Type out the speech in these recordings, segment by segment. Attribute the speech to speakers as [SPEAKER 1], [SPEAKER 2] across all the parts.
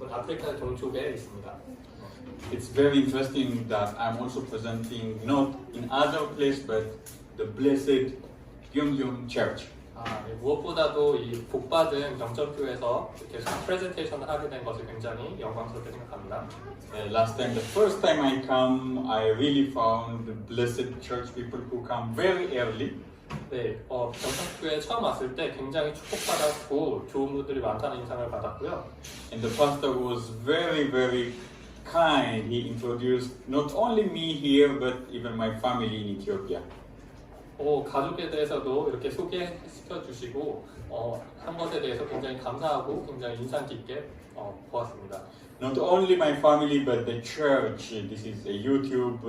[SPEAKER 1] 아프리카 동쪽에 있습니다.
[SPEAKER 2] It's very interesting that I'm also presenting not in other place but the blessed Byeongjeom Church.
[SPEAKER 1] 무엇보다도 이 복받은 영점교에서 이렇게 프레젠테이션을 하게 된 것을 굉장히 영광스럽게 생각합니다.
[SPEAKER 2] Last time, the first time I come, I really found the blessed church people who come very early.
[SPEAKER 1] 네, 영점교에 처음 왔을 때 굉장히 축복받았고 좋은 분들이 많다는 인상을 받았고요.
[SPEAKER 2] And the pastor was very, very kind. He introduced not only me here but even my family in Ethiopia.
[SPEAKER 1] 가족에 대해서도 이렇게 소개시켜 주시고 한 것에 대해서 굉장히 감사하고 굉장히 인상 깊게 보았습니다.
[SPEAKER 2] Not only my family but the church. This is a YouTube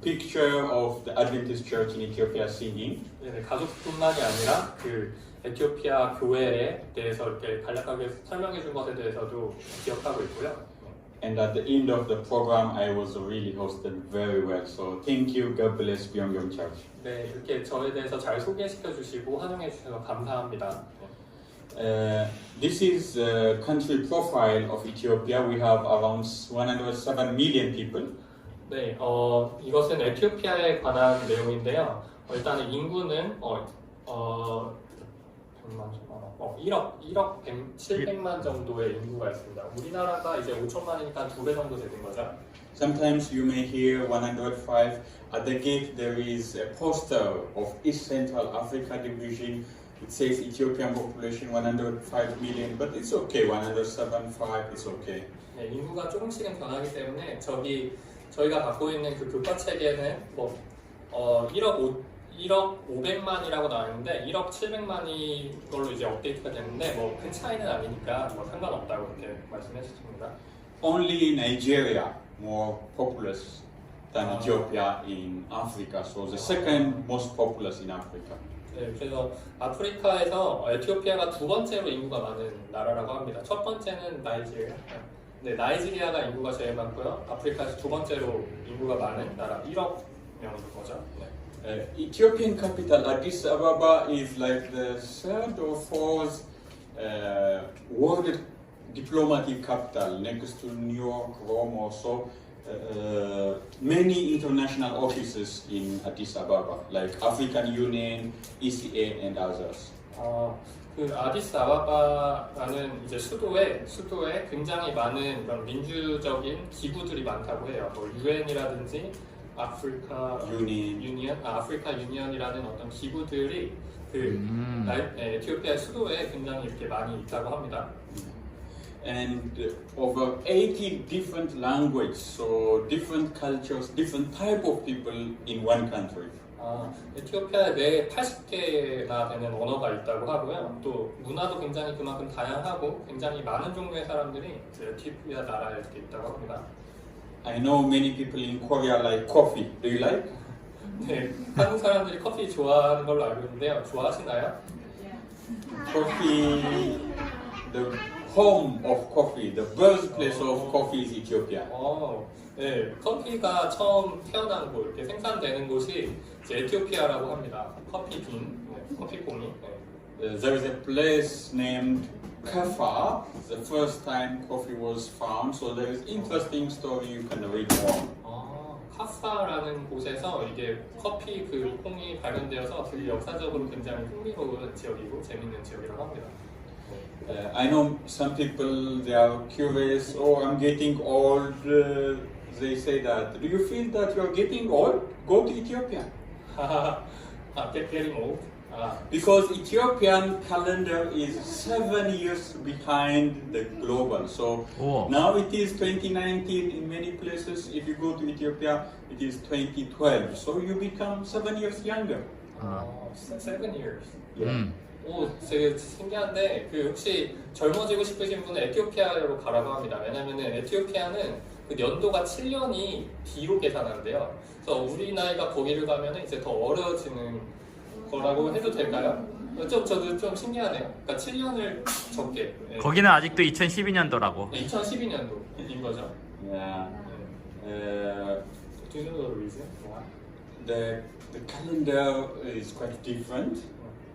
[SPEAKER 2] picture of the Adventist church in Ethiopia singing.
[SPEAKER 1] 네, 가족뿐만이 아니라 그 에티오피아 교회에 대해서 이렇게 간략하게 설명해 준 것에 대해서도 기억하고 있고요.
[SPEAKER 2] And at the end of the program, I was really hosted very well. So thank you, God bless Byeongjeom Church.
[SPEAKER 1] 네, 이렇게 저에 대해서 잘 소개시켜 주시고 환영해 주셔서 감사합니다.
[SPEAKER 2] This is a country profile of Ethiopia. We have around 107 million people.
[SPEAKER 1] 네, 이것은 에티오피아에 관한 내용인데요. 일단은 인구는 1억 700만 정도의 인구가 있습니다. 우리나라가 이제 5천만이니까 2배 정도 되는 거죠.
[SPEAKER 2] Sometimes you may hear 105. At the gate there is a poster of East Central Africa Division. It says Ethiopian population 105 million, but it's okay. 175, it's okay.
[SPEAKER 1] 네, 인구가 조금씩은 변하기 때문에 저희가 갖고 있는 그 교과 책에는 1억 500만이라고 나와 있는데 1억 700만이 걸로 이제 업데이트가 됐는데 큰 차이는 아니니까 상관없다고 이렇게 말씀해 주십니다.
[SPEAKER 2] Only Nigeria more populous than Ethiopia in Africa. So the second most populous in Africa.
[SPEAKER 1] 네, 그래서 아프리카에서 에티오피아가 두 번째로 인구가 많은 나라라고 합니다. 첫 번째는 나이지리아. 네, 나이지리아가 인구가 제일 많고요. 아프리카에서 두 번째로 인구가 많은 나라 1억 명인 거죠. 네.
[SPEAKER 2] Ethiopian capital Addis Ababa is like the third or fourth world diplomatic capital next to New York, Rome also. Many international offices in Addis Ababa, like African Union, ECA, and others.
[SPEAKER 1] 그 아디스 아바바라는 이제 수도에 굉장히 많은 그런 민주적인 기구들이 많다고 해요. UN이라든지 아프리카 유니언이라는 어떤 기구들이 에티오피아 수도에 굉장히 이렇게 많이 있다고 합니다.
[SPEAKER 2] And over 80 different languages, so different cultures, different type of people in one country.
[SPEAKER 1] 에티오피아에 내 80개나 되는 언어가 있다고 하고요. 또 문화도 굉장히 그만큼 다양하고 굉장히 많은 종류의 사람들이 에티오피아 나라에 이렇게 있다고 합니다.
[SPEAKER 2] I know many people in Korea like coffee. Do you like?
[SPEAKER 1] 네, 한국 사람들이 커피 좋아하는 걸로 알고 있는데요. 좋아하시나요?
[SPEAKER 2] Coffee, the home of coffee, the birthplace of coffee is Ethiopia.
[SPEAKER 1] 네, 커피가 처음 태어난 곳, 이렇게 생산되는 곳이 이제 에티오피아라고 합니다. 커피빈, 커피콩이.
[SPEAKER 2] There is a place named Kaffa. The first time coffee was found, so there is interesting story you can read more.
[SPEAKER 1] 카파라는 곳에서 이게 커피 그 콩이 발견되어서 그 역사적으로 굉장히 흥미로운 지역이고 재밌는 지역이라고 합니다.
[SPEAKER 2] I know some people they are curious. Oh, I'm getting old. They say that. Do you feel that you are getting old? Go to Ethiopia.
[SPEAKER 1] Getting old.
[SPEAKER 2] Because Ethiopian calendar is 7 years behind the global. So now it is 2019 in many places. If you go to Ethiopia, it is 2012. So you become 7 years younger.
[SPEAKER 1] 7 years.
[SPEAKER 2] Yeah.
[SPEAKER 1] 되게 신기한데 혹시 젊어지고 싶으신 분은 에티오피아로 가라고 합니다. 왜냐하면 에티오피아는 그 연도가 7년이 뒤로 계산한대요. 그래서 우리 나이가 거기를 가면 이제 더 어려워지는 거라고 해도 될까요? 저도 좀 신기하네요. 그러니까 7년을 적게.
[SPEAKER 3] 거기는 아직도 2012년도라고.
[SPEAKER 1] 2012년도인 거죠.
[SPEAKER 2] Yeah.
[SPEAKER 1] Do you know the reason?
[SPEAKER 2] The calendar is quite different.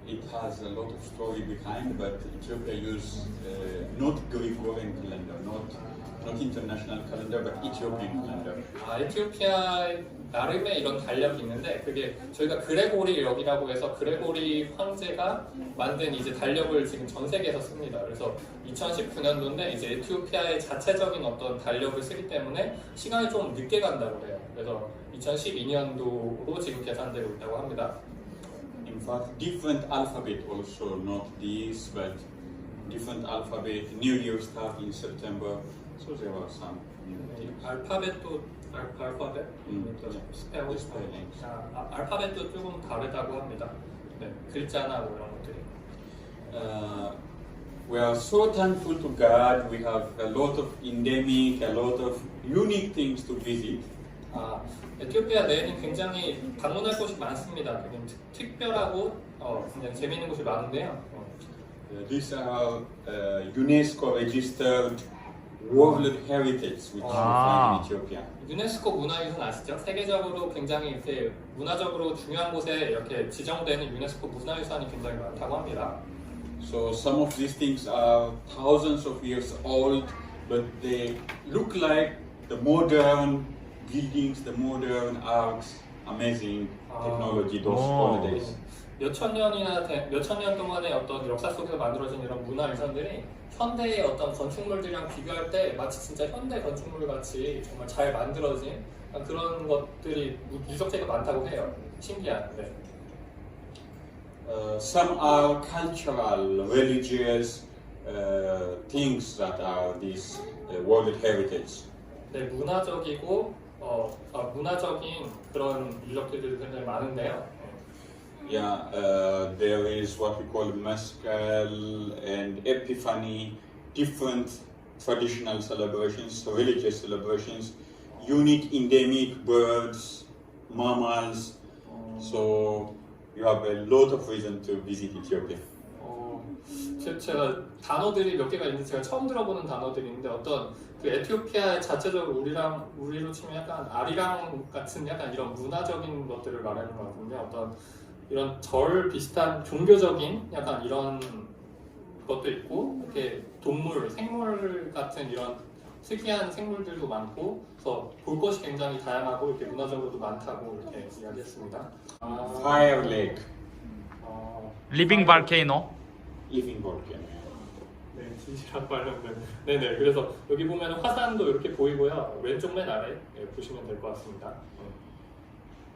[SPEAKER 2] it has a lot of story behind, but Ethiopia use not Gregorian calendar, not international calendar, but Ethiopian calendar.
[SPEAKER 1] 에티오피아 나름의 이런 달력이 있는데 그게 저희가 그레고리 역이라고 해서 그레고리 황제가 만든 이제 달력을 지금 전 세계에서 씁니다. 그래서 2019년도인데 이제 에티오피아의 자체적인 어떤 달력을 쓰기 때문에 시간이 좀 늦게 간다고 해요. 그래서 2012년도로 지금 계산되고 있다고 합니다.
[SPEAKER 2] In fact, different alphabet also, not this, but different alphabet. New Year start in September, so there are some.
[SPEAKER 1] 알파벳도 알파벳 스페어
[SPEAKER 2] spelling.
[SPEAKER 1] 알파벳도 조금 다르다고 합니다. 네, 글자나 뭐 이런 것들이.
[SPEAKER 2] We are so thankful to God. We have a lot of endemic, a lot of unique things to visit.
[SPEAKER 1] 에티오피아 내에는 굉장히 방문할 곳이 많습니다. 굉장히 특별하고 굉장히 재미있는 곳이 많은데요.
[SPEAKER 2] These are UNESCO registered World Heritage, which you find in Ethiopia.
[SPEAKER 1] 유네스코 문화유산 아시죠? 세계적으로 굉장히 이렇게 문화적으로 중요한 곳에 이렇게 지정되는 유네스코 문화유산이 굉장히 많다고 합니다.
[SPEAKER 2] So some of these things are thousands of years old, but they look like the modern buildings, the modern arts, amazing technology, those old days.
[SPEAKER 1] 몇천 년 동안의 어떤 역사 속에서 만들어진 이런 문화유산들이 현대의 어떤 건축물들이랑 비교할 때 마치 진짜 현대 건축물 같이 정말 잘 만들어진 그런 것들이 유적지가 많다고 해요. 신기한데.
[SPEAKER 2] Some are cultural, religious things that are this World Heritage.
[SPEAKER 1] 네, 문화적이고 문화적인 그런 유적지들이 굉장히 많은데요.
[SPEAKER 2] Yeah, there is what we call Mescal and Epiphany, different traditional celebrations, religious celebrations, unique endemic birds, mammals. So you have a lot of reason to visit Ethiopia.
[SPEAKER 1] 제가 단어들이 몇 개가 있는데 제가 처음 들어보는 단어들인데 어떤 그 에티오피아 자체적으로 우리로 치면 약간 아리랑 같은 약간 이런 문화적인 것들을 말하는 것 같은데 어떤 이런 절 비슷한 종교적인 약간 이런 것도 있고 이렇게 동물, 생물 같은 이런 특이한 생물들도 많고 그래서 볼 것이 굉장히 다양하고 이렇게 문화적으로도 많다고 이렇게 이야기했습니다.
[SPEAKER 2] Fire Lake,
[SPEAKER 3] 리빙 발케이노.
[SPEAKER 2] living volcano.
[SPEAKER 1] 네, 진실한 관련된. 네네. 그래서 여기 보면 화산도 이렇게 보이고요. 왼쪽 맨 아래 보시면 될 것 같습니다.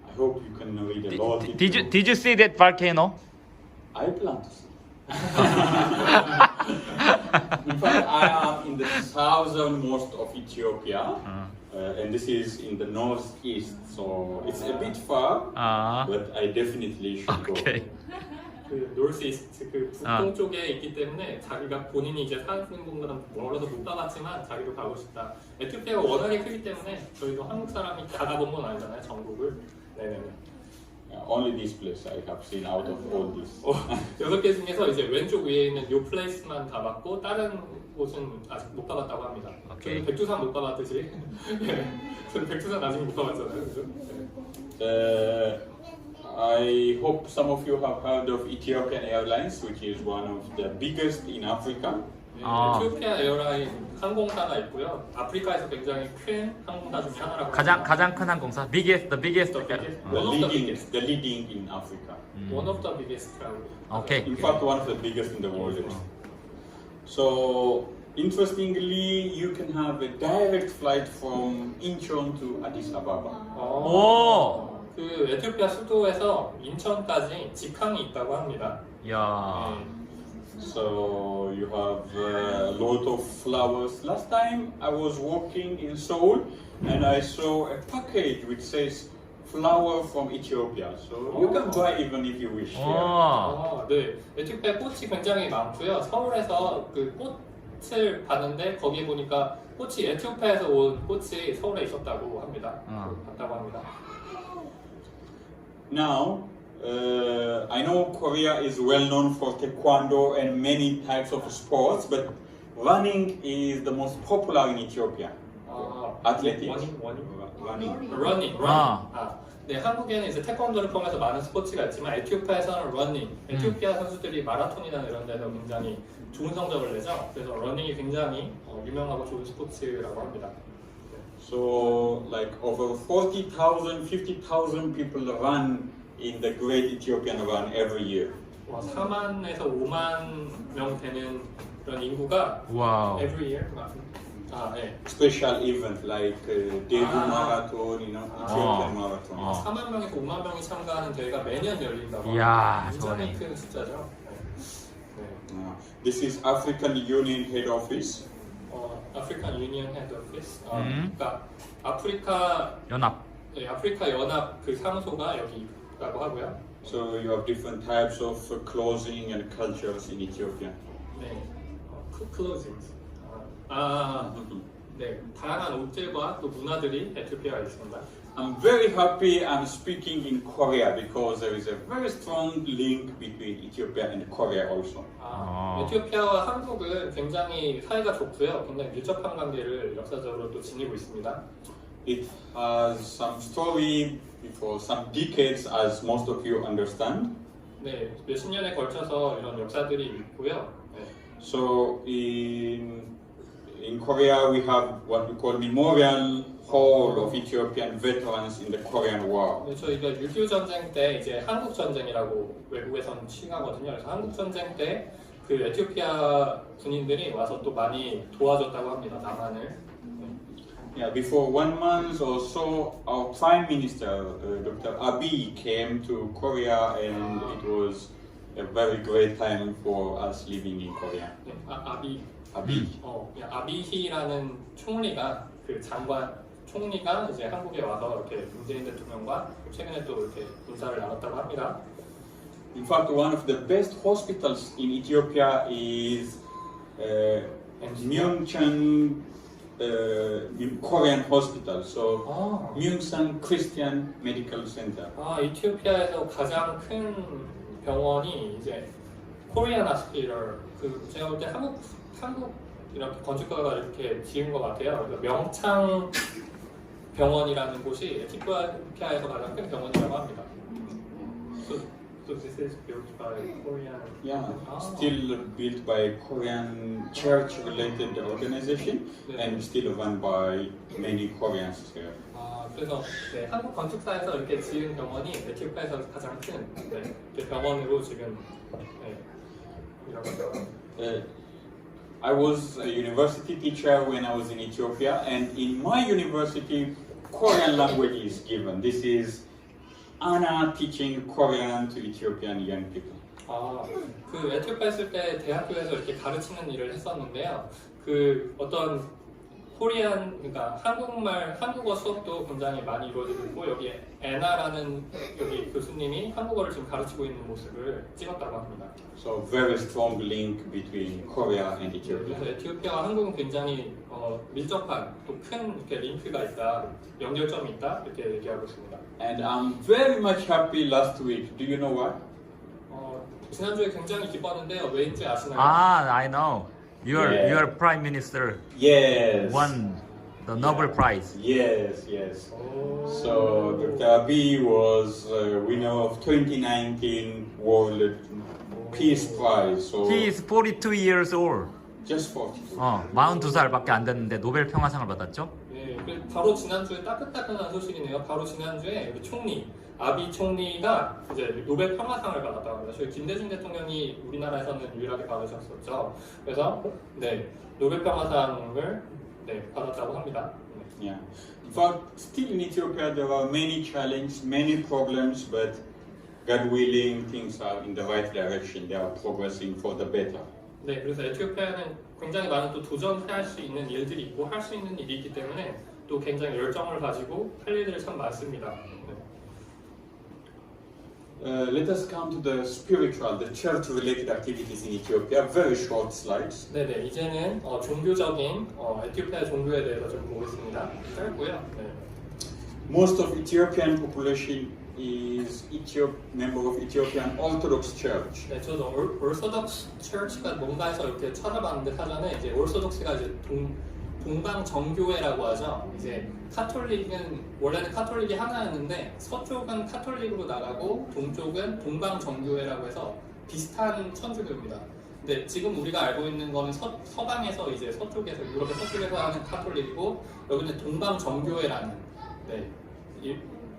[SPEAKER 2] I hope you can read a lot.
[SPEAKER 3] Did you see that volcano?
[SPEAKER 2] I plan to see. In fact, I am in the southernmost of Ethiopia, and this is in the northeast, so it's a bit far, but I definitely should go.
[SPEAKER 3] Okay.
[SPEAKER 1] 그 노스이스트 그 북동 쪽에 있기 때문에 자기가 본인이 이제 사는 곳보다 멀어서 못 가봤지만 자기도 가고 싶다. 에티오피아가 워낙에 크기 때문에 저희도 한국 사람이 다 가본 건 아니잖아요, 전국을. 네네네.
[SPEAKER 2] Only this place I have seen out of all this.
[SPEAKER 1] 6개 중에서 이제 왼쪽 위에 있는 요 플레이스만 가봤고 다른 곳은 아직 못 가봤다고 합니다. 저는 백두산 못 가봤듯이. 저는 백두산 아직 못 가봤잖아요, 그죠?
[SPEAKER 2] I hope some of you have heard of Ethiopian Airlines, which is one of the biggest in Africa.
[SPEAKER 1] 에티오피아 에어라인 항공사가 있고요. 아프리카에서 굉장히 큰 항공사 중에 하나라고.
[SPEAKER 3] 가장 큰 항공사. the biggest.
[SPEAKER 2] The leading in Africa.
[SPEAKER 1] One of the biggest.
[SPEAKER 3] Okay.
[SPEAKER 2] In fact, one of the biggest in the world. So, interestingly, you can have a direct flight from Incheon to Addis Ababa.
[SPEAKER 3] 오.
[SPEAKER 1] 그 에티오피아 수도에서 인천까지 직항이 있다고 합니다.
[SPEAKER 3] 야.
[SPEAKER 2] So you have a lot of flowers. Last time I was walking in Seoul and I saw a package which says flower from Ethiopia. So you can buy even if you wish.
[SPEAKER 1] 네, 에티오피아 꽃이 굉장히 많고요. 서울에서 그 꽃을 봤는데 거기에 보니까 꽃이 에티오피아에서 온 꽃이 서울에 있었다고 합니다. 봤다고 합니다.
[SPEAKER 2] Now, I know Korea is well known for taekwondo and many types of sports, but running is the most popular in Ethiopia. athletics,
[SPEAKER 1] running.
[SPEAKER 2] running.
[SPEAKER 1] 네, 한국에는 이제 태권도를 포함해서 많은 스포츠가 있지만 에티오피아에서는 러닝, 에티오피아 선수들이 마라톤이나 이런 데서 굉장히 좋은 성적을 내죠. 그래서 러닝이 굉장히 유명하고 좋은 스포츠라고 합니다.
[SPEAKER 2] So, like over 40,000, 50,000 people run in the Great Ethiopian Run every year.
[SPEAKER 1] 4만에서 5만 명 되는 그런 인구가
[SPEAKER 3] 와우.
[SPEAKER 1] every year. 네.
[SPEAKER 2] Special event like Daegu Marathon, you know, Ethiopian Marathon.
[SPEAKER 1] 4만 명에서 5만 명이 참가하는 대회가 매년 열린다고
[SPEAKER 3] 이야,
[SPEAKER 1] 합니다. 굉장히
[SPEAKER 3] 저거네.
[SPEAKER 1] 큰 숫자죠. 네.
[SPEAKER 2] This is African Union head office.
[SPEAKER 1] 아프리칸 유니언 헤드 오피스.
[SPEAKER 3] 음.
[SPEAKER 1] 그러니까 아프리카
[SPEAKER 3] 연합.
[SPEAKER 1] 네, 아프리카 연합 그 사무소가 여기 있다고 하고요.
[SPEAKER 2] So you have different types of clothing and cultures in Ethiopia.
[SPEAKER 1] 네, 클로징. 네, 다양한 옷들과 또 문화들이 에티오피아에 있습니다.
[SPEAKER 2] I'm very happy I'm speaking in Korea because there is a very strong link between Ethiopia and Korea also.
[SPEAKER 1] 에티오피아와 한국은 굉장히 사이가 좋고요. 굉장히 밀접한 관계를 역사적으로 또 지니고 있습니다.
[SPEAKER 2] It has some story for some decades, as most of you understand.
[SPEAKER 1] 네, 몇십 년에 걸쳐서 이런 역사들이 있고요. 네.
[SPEAKER 2] So in Korea we have what we call Memorial Hall of Ethiopian veterans in the Korean War.
[SPEAKER 1] 네, 저희가 6.25 전쟁 때 이제 한국 전쟁이라고 외국에서는 칭하거든요. 그래서 한국 전쟁 때 그 에티오피아 군인들이 와서 또 많이 도와줬다고 합니다. 남한을.
[SPEAKER 2] Yeah, before 1 month or so, our Prime Minister, Dr. Abiy, came to Korea, and it was a very great time for us living in Korea.
[SPEAKER 1] 네,
[SPEAKER 2] Abiy.
[SPEAKER 1] 아비히라는 총리가 그 총리가 이제 한국에 와서 이렇게 문재인 대통령과 최근에 또 이렇게 인사를 나눴다고 합니다.
[SPEAKER 2] In fact, one of the best hospitals in Ethiopia is Byeongjeom Korean Hospital. So Byeongjeom Christian Medical Center.
[SPEAKER 1] 이티오피아에서 가장 큰 병원이 이제 코리안 하스피털. 그 제가 볼 때 한국 이렇게 건축가가 이렇게 지은 것 같아요. 그래서 명창 병원이라는 곳이 에티오피아에서 가장 큰 병원이라고 합니다. So this is built by Korean.
[SPEAKER 2] Yeah, still built by Korean church-related organization and still run by many Koreans here.
[SPEAKER 1] 그래서 네, 한국 건축사에서 이렇게 지은 병원이 에티오피아에서 가장 큰 병원으로 지금 이라고 하더라고요.
[SPEAKER 2] I was a university teacher when I was in Ethiopia, and in my university, Korean language is given. This is Anna teaching Korean to Ethiopian young people.
[SPEAKER 1] 그 에티오피아 있을 때 대학교에서 이렇게 가르치는 일을 했었는데요. 그 어떤 코리안, 그러니까 한국어 수업도 굉장히 많이 이루어지고 있고 여기 애나라는 여기 교수님이 한국어를 지금 가르치고 있는 모습을 찍었다고 합니다.
[SPEAKER 2] So very strong link between Korea and Ethiopia.
[SPEAKER 1] 그래서 에티오피아와 한국은 굉장히 밀접한 또 큰 이렇게 링크가 있다, 연결점이 있다 이렇게 얘기하고 있습니다.
[SPEAKER 2] And I'm very much happy last week. Do you know why?
[SPEAKER 1] 지난주에 굉장히 기뻤는데요. 왜인지 아시나요?
[SPEAKER 3] I know.
[SPEAKER 2] Yeah.
[SPEAKER 3] Your prime minister
[SPEAKER 2] Yes.
[SPEAKER 3] won the Nobel Prize.
[SPEAKER 2] Yes. So Dr. Abiy was winner of 2019 World Peace Prize. So
[SPEAKER 3] He is 42 years old.
[SPEAKER 2] just 42.
[SPEAKER 3] 42살밖에 안 됐는데 노벨 평화상을 받았죠?
[SPEAKER 1] 네, 바로 지난주에 따끈따끈한 소식이네요. 바로 지난주에 우리 아비 총리가 이제 노벨 평화상을 받았다고 합니다. 저희 김대중 대통령이 우리나라에서는 유일하게 받으셨었죠. 그래서 노벨 평화상을 받았다고 합니다.
[SPEAKER 2] Yeah. In fact, still in Ethiopia there are many challenges, many problems, but God willing, things are in the right direction. They are progressing for the better.
[SPEAKER 1] 네, 그래서 에티오피아는 굉장히 많은 또 도전할 수 있는 일들이 있고 할 수 있는 일이 있기 때문에 또 굉장히 열정을 가지고 할 일들이 참 많습니다.
[SPEAKER 2] Let us come to the spiritual, the church-related activities in Ethiopia. Very short slides.
[SPEAKER 1] 네네, 이제는 종교적인 에티오피아 종교에 대해서 좀 보겠습니다. 짧고요.
[SPEAKER 2] Most of Ethiopian population is member of Ethiopian Orthodox Church.
[SPEAKER 1] 네, 저도 Orthodox Church가 뭔가 해서 이렇게 찾아봤는데 사전에 이제 Orthodox가 이제 동방 정교회라고 하죠. 이제 카톨릭은 원래는 카톨릭이 하나였는데 서쪽은 카톨릭으로 나가고 동쪽은 동방 정교회라고 해서 비슷한 천주교입니다. 근데 지금 우리가 알고 있는 거는 서방에서 이제 서쪽에서 유럽의 서쪽에서 하는 카톨릭이고 여기는 동방 정교회라는 네.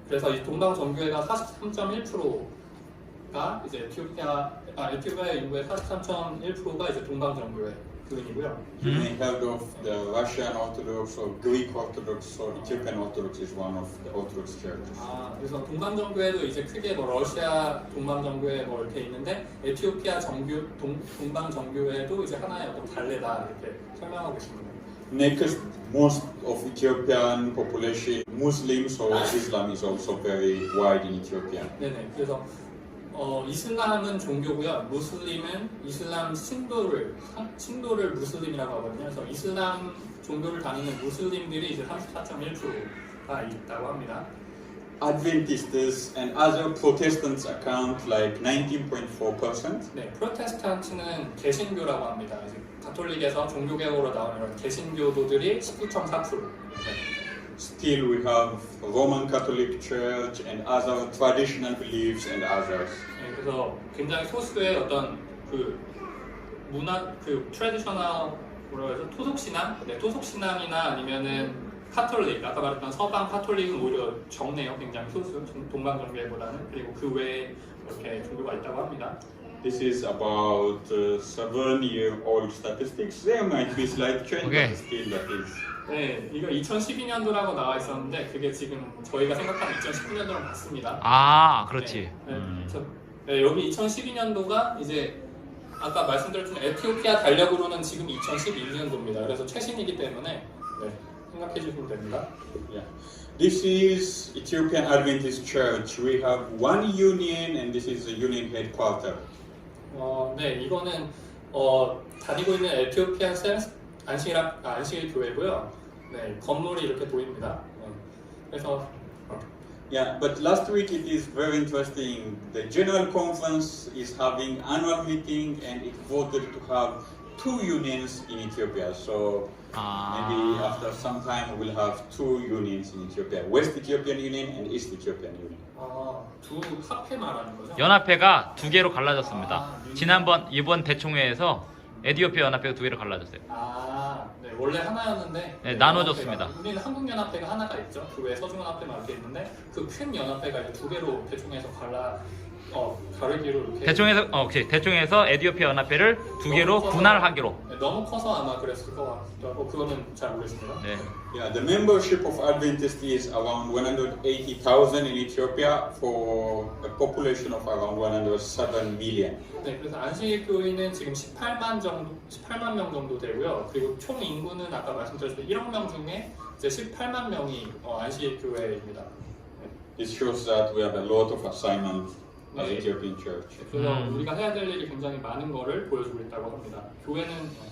[SPEAKER 1] 그래서 이 동방 정교회가 43.1%가 이제 에티오피아 인구의 43.1%가 이제 동방 정교회 교인이고요.
[SPEAKER 2] You may have of the Russian Orthodox or Greek Orthodox or Ethiopian Orthodox is one of the Orthodox churches.
[SPEAKER 1] 그래서 동방 정교회도 이제 크게 뭐 러시아 동방 정교회 뭐 이렇게 있는데 에티오피아 동방 정교회도 이제 하나의 어떤 발레다 이렇게 설명하고 있습니다.
[SPEAKER 2] Next, most of Ethiopian population Muslims or Islam is also very wide in Ethiopia.
[SPEAKER 1] 네네. 그래서 이슬람은 종교고요. 무슬림은 이슬람 신도를 무슬림이라고 하거든요. 그래서 이슬람 종교를 다니는 무슬림들이 이제 34.1%가 있다고 합니다.
[SPEAKER 2] Adventists and other Protestants account like 19.4%.
[SPEAKER 1] 네, 프로테스탄트는 개신교라고 합니다. 이제 가톨릭에서 종교개혁으로 나오는 이런 개신교도들이 19.4%.
[SPEAKER 2] Still, we have Roman Catholic Church and other traditional beliefs and others.
[SPEAKER 1] 네, 그래서 굉장히 소수의 어떤 그 문화, 그 트래디셔널 뭐라고 해서 토속신앙, 네, 토속신앙이나 아니면은 카톨릭, 아까 말했던 서방 카톨릭은 오히려 적네요. 굉장히 소수, 동방 정교회보다는. 그리고 그 외에 이렇게 종교가 있다고 합니다.
[SPEAKER 2] This is about 7-year-old statistics. There might be slight change,
[SPEAKER 3] Okay.
[SPEAKER 2] but still that is.
[SPEAKER 1] 네, 이거 2012년도라고 나와 있었는데 그게 지금 저희가 생각하는 2019년도랑 같습니다.
[SPEAKER 3] 아, 그렇지.
[SPEAKER 1] 네, 여기 2012년도가 이제 아까 말씀드렸지만 에티오피아 달력으로는 지금 2012년도입니다. 그래서 최신이기 때문에 네, 생각해 주시면 됩니다.
[SPEAKER 2] Yeah. This is Ethiopian Adventist Church. We have one union, and this is the union headquarters.
[SPEAKER 1] 네, 이거는 다니고 있는 에티오피아 안식일 교회고요. 네, 건물이 이렇게 보입니다. 네, 그래서
[SPEAKER 2] Yeah, but last week it is very interesting. The General Conference is having annual meeting, and it voted to have two unions in Ethiopia. So maybe after some time we'll have two unions in Ethiopia: West Ethiopian Union and East Ethiopian Union.
[SPEAKER 1] 두 합회 말하는 거죠?
[SPEAKER 3] 연합회가 두 개로 갈라졌습니다. 이번 대총회에서 에티오피아 연합회가 두 개로 갈라졌어요.
[SPEAKER 1] 네, 원래 하나였는데
[SPEAKER 3] 네, 나눠졌습니다.
[SPEAKER 1] 우리는 한국연합회가 하나가 있죠. 그 외에 서중연합회만 이렇게 있는데 그 큰 연합회가 이제 두 개로 대총에서 가르기로 이렇게
[SPEAKER 3] 대총에서 에티오피아 연합회를 두 개로 분할하기로.
[SPEAKER 1] 네, 너무 커서 아마 그랬을 것 같기도 하고 그거는 잘 모르겠습니다.
[SPEAKER 3] 네.
[SPEAKER 2] Yeah, the membership of Adventists is around 180,000 in Ethiopia for a population of around 107 million.
[SPEAKER 1] 네, 그래서 안식일 교인은 지금 18만 명 정도 되고요. 그리고 총 인구는 아까 말씀드렸을 때 1억 명 중에 이제 18만 명이 안식일 교회입니다.
[SPEAKER 2] This shows that we have a lot of assignments as Ethiopian Church.
[SPEAKER 1] 그래서 우리가 해야 될 일이 굉장히 많은 거를 보여주고 있다고 합니다. 교회는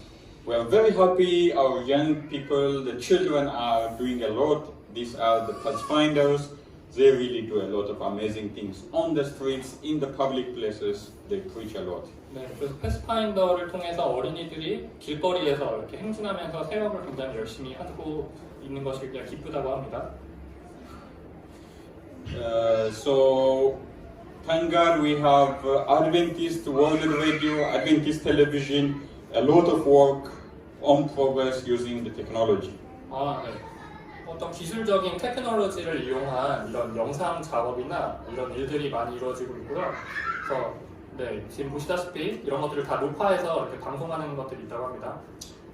[SPEAKER 2] We are very happy. Our young people, the children, are doing a lot. These are the pathfinders. They really do a lot of amazing things on the streets, in the public places. They preach a lot.
[SPEAKER 1] 네, 그래서 패스파인더를 통해서 어린이들이 길거리에서 이렇게 행진하면서 사역을 굉장히 열심히 하고 있는 것이 굉장히 기쁘다고 합니다.
[SPEAKER 2] So, thank God we have Adventist World Radio, Adventist Television, a lot of work on progress using the technology.
[SPEAKER 1] 네. 어떤 기술적인 테크놀로지를 이용한 이런 영상 작업이나 이런 일들이 많이 이루어지고 있고요. 그래서 네, 지금 보시다시피 이런 것들을 다 녹화해서 이렇게 방송하는 것들이 있다고 합니다.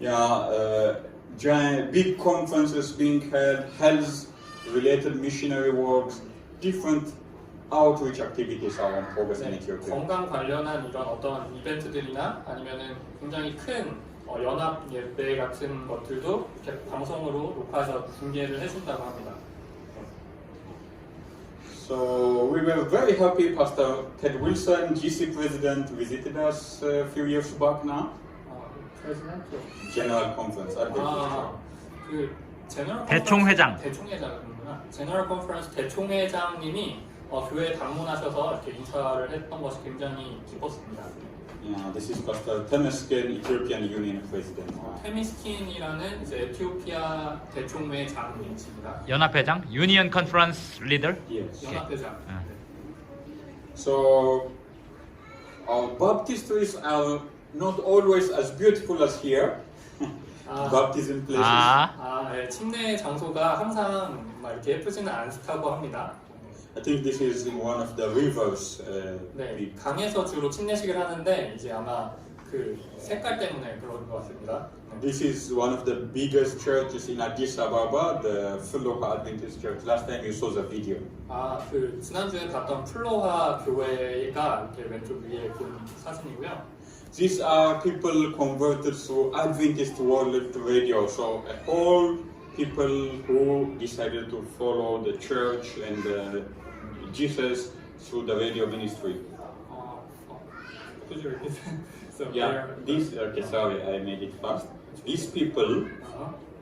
[SPEAKER 2] Yeah, giant big conferences being held, health-related missionary works, different outreach activities are on progress in Ethiopia.
[SPEAKER 1] 건강 관련한 이런 어떤 이벤트들이나 아니면은 굉장히 큰 연합 예배 같은 것들도 이렇게 방송으로 녹화해서 중계를 해준다고 합니다.
[SPEAKER 2] So we were very happy. Pastor Ted Wilson, GC president, visited us a few years back now. General conference.
[SPEAKER 1] 그 제너럴
[SPEAKER 3] 대총회장.
[SPEAKER 1] 대총회장이구나. 제너럴 컨퍼런스 대총회장님이 교회에 방문하셔서 이렇게 인사를 했던 것이 굉장히 기뻤습니다.
[SPEAKER 2] Yeah, this is Pastor Temesgen, Ethiopian Union President.
[SPEAKER 1] 테미스킨이라는 이제 에티오피아 대총회 장이십니다.
[SPEAKER 3] 연합회장, 유니언 컨퍼런스 리더.
[SPEAKER 2] Yes.
[SPEAKER 1] 연합회장.
[SPEAKER 2] So our baptistries are not always as beautiful as here. Baptism places.
[SPEAKER 1] 네, 침례 장소가 항상 막 이렇게 예쁘지는 않다고 합니다.
[SPEAKER 2] I think this is in one of the rivers.
[SPEAKER 1] 네, 강에서 주로 침례식을 하는데 이제 아마 그 색깔 때문에 그런 것 같습니다.
[SPEAKER 2] This is one of the biggest churches in Addis Ababa, the Fuloha Adventist Church. Last time you saw the video.
[SPEAKER 1] 그 지난주에 봤던 플로하 교회가 이렇게 왼쪽 위에 본 사진이고요.
[SPEAKER 2] These are people converted through Adventist World Radio. So all people who decided to follow the church and Jesus through the radio ministry.
[SPEAKER 1] Could you repeat? So
[SPEAKER 2] Yeah, these. Okay, sorry, I made it fast. These people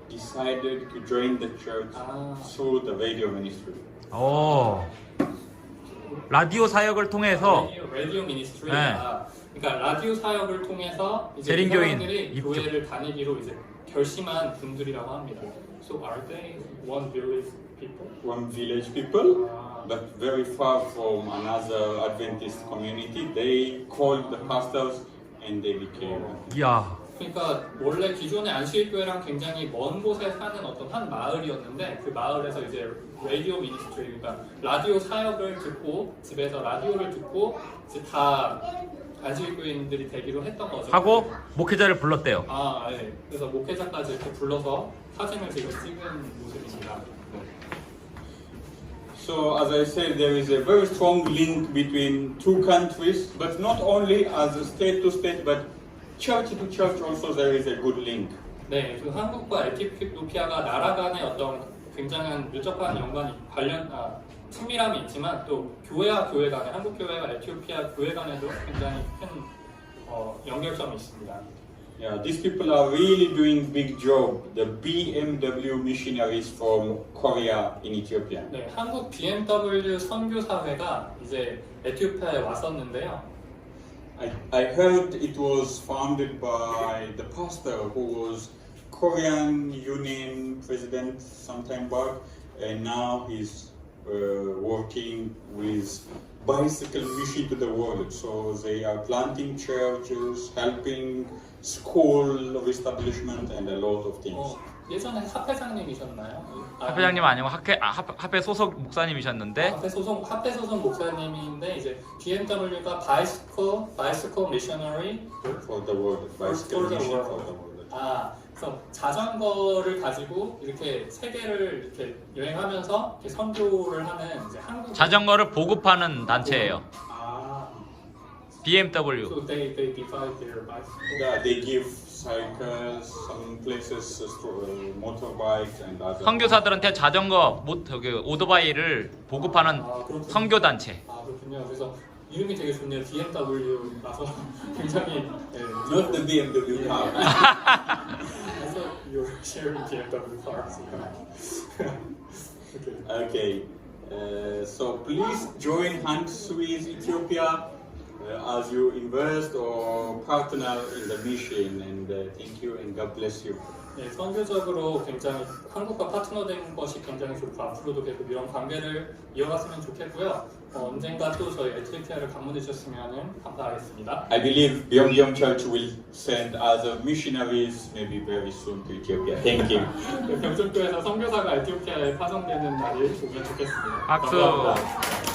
[SPEAKER 2] decided to join the church through the radio ministry.
[SPEAKER 3] 오. 라디오 사역을 통해서
[SPEAKER 1] 라디오 미니스트리.
[SPEAKER 3] 네.
[SPEAKER 1] 그러니까 라디오 사역을 통해서 이제
[SPEAKER 3] 재림교인
[SPEAKER 1] 사람들이
[SPEAKER 3] 입주.
[SPEAKER 1] 교회를 다니기로 이제 결심한 분들이라고 합니다. So are they one village people?
[SPEAKER 2] One village people, but very far from another Adventist community. They called the pastors and they became.
[SPEAKER 3] 이야.
[SPEAKER 1] 그러니까 원래 기존의 안식교회랑 굉장히 먼 곳에 사는 어떤 한 마을이었는데 그 마을에서 이제 라디오 미니스트리, 그러니까 라디오 사역을 듣고 집에서 라디오를 듣고 이제 다 안식교인들이 되기로 했던 거죠.
[SPEAKER 3] 하고 목회자를 불렀대요.
[SPEAKER 1] 네. 그래서 목회자까지 이렇게 불러서 사진을 지금 찍은 모습입니다.
[SPEAKER 2] So as I said, there is a very strong link between two countries, but not only as a state to state, but church to church also there is a good link.
[SPEAKER 1] 네, 그 한국과 에티오피아가 나라 간의 어떤 굉장한 밀접한 연관이 친밀함이 있지만 또 교회와 교회 간에 한국 교회와 에티오피아 교회 간에도 굉장히 큰 연결점이 있습니다.
[SPEAKER 2] Yeah, these people are really doing big job. The BMW missionaries from Korea in Ethiopia.
[SPEAKER 1] 네, 한국 BMW 선교사회가 이제 에티오피아에 왔었는데요.
[SPEAKER 2] I heard it was founded by the pastor who was Korean Union president some time back, and now he's working with bicycle mission to the world. So they are planting churches, helping school establishment, and a lot of things.
[SPEAKER 1] 예전에 합회장님이셨나요?
[SPEAKER 3] 합회장님 아니고 합회 소속 목사님이셨는데
[SPEAKER 1] 합회 소속 목사님인데 이제 BMW가 bicycle missionary
[SPEAKER 2] For the world, bicycle
[SPEAKER 1] For the
[SPEAKER 2] mission
[SPEAKER 1] world.
[SPEAKER 2] for the world.
[SPEAKER 1] 그래서 자전거를 가지고 이렇게 세계를 이렇게 여행하면서 이렇게 선교를 하는 이제 한국
[SPEAKER 3] 자전거를 보급하는 단체예요. BMW.
[SPEAKER 1] So they divide their bicycle.
[SPEAKER 2] Yeah, they give cycles, some places motorbikes and other.
[SPEAKER 3] 선교사들한테 자전거, 오토바이를 보급하는
[SPEAKER 1] 그렇군요.
[SPEAKER 3] 선교 단체.
[SPEAKER 1] 그렇군요. 그래서 이름이 되게 좋네요. BMW라서 굉장히
[SPEAKER 2] Not the BMW car.
[SPEAKER 1] I thought you were sharing BMW cars.
[SPEAKER 2] Okay. So please join hands with Ethiopia as you invest or partner in the mission. And thank you and God bless you.
[SPEAKER 1] 네, 선교적으로 굉장히 한국과 파트너된 것이 굉장히 좋고 앞으로도 계속 이런 관계를 이어갔으면 좋겠고요. 언젠가 또 저희 에티오피아를 방문해 주셨으면 감사하겠습니다.
[SPEAKER 2] I believe Byeongjeom Church will send other missionaries maybe very soon to Ethiopia. Thank you.
[SPEAKER 1] 병정교에서 선교사가 에티오피아에 파송되는 날이 오면 좋겠습니다.
[SPEAKER 3] 박수.
[SPEAKER 1] 감사합니다.